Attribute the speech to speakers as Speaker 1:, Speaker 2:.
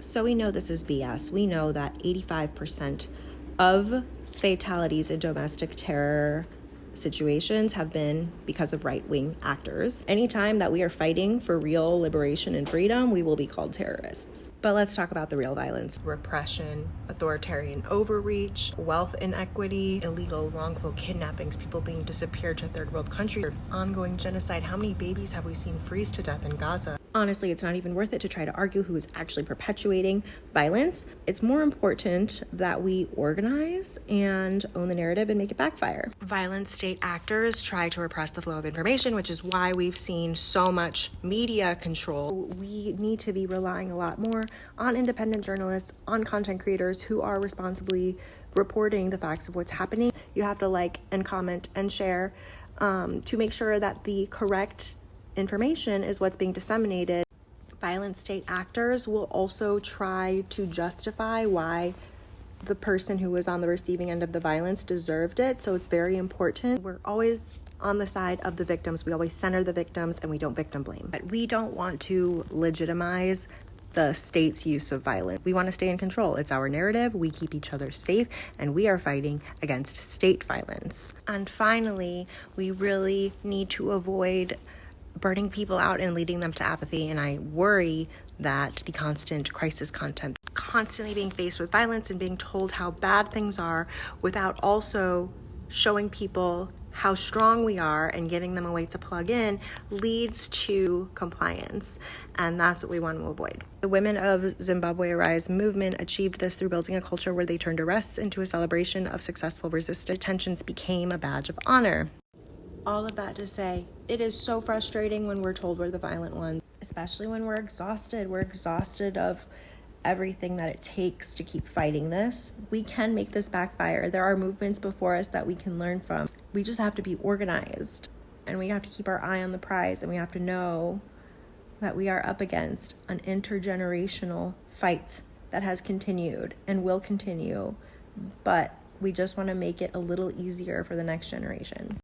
Speaker 1: So we know this is BS. We know that 85% of fatalities in domestic terror situations have been because of right-wing actors. Anytime that we are fighting for real liberation and freedom, we will be called terrorists. But let's talk about the real violence. Repression, authoritarian overreach, wealth inequity, illegal wrongful kidnappings, people being disappeared to third world countries, ongoing genocide. How many babies have we seen freeze to death in Gaza? Honestly, it's not even worth it to try to argue who is actually perpetuating violence. It's more important that we organize and own the narrative and make it backfire. Violent state actors try to repress the flow of information, which is why we've seen so much media control. We need to be relying a lot more on independent journalists, on content creators who are responsibly reporting the facts of what's happening. You have to like and comment and share to make sure that the correct information is what's being disseminated. Violent state actors will also try to justify why the person who was on the receiving end of the violence deserved it. So it's very important. We're always on the side of the victims. We always center the victims and we don't victim blame. But we don't want to legitimize the state's use of violence. We want to stay in control. It's our narrative. We keep each other safe, and we are fighting against state violence. And finally, we really need to avoid burning people out and leading them to apathy. And I worry that the constant crisis content, constantly being faced with violence and being told how bad things are without also showing people how strong we are and giving them a way to plug in, leads to compliance. And that's what we want to avoid. The Women of Zimbabwe Arise movement achieved this through building a culture where they turned arrests into a celebration of successful resistance. Detentions became a badge of honor. All of that to say, it is so frustrating when we're told we're the violent ones, especially when we're exhausted. We're exhausted of everything that it takes to keep fighting this. We can make this backfire. There are movements before us that we can learn from. We just have to be organized, and we have to keep our eye on the prize, and we have to know that we are up against an intergenerational fight that has continued and will continue, but we just want to make it a little easier for the next generation.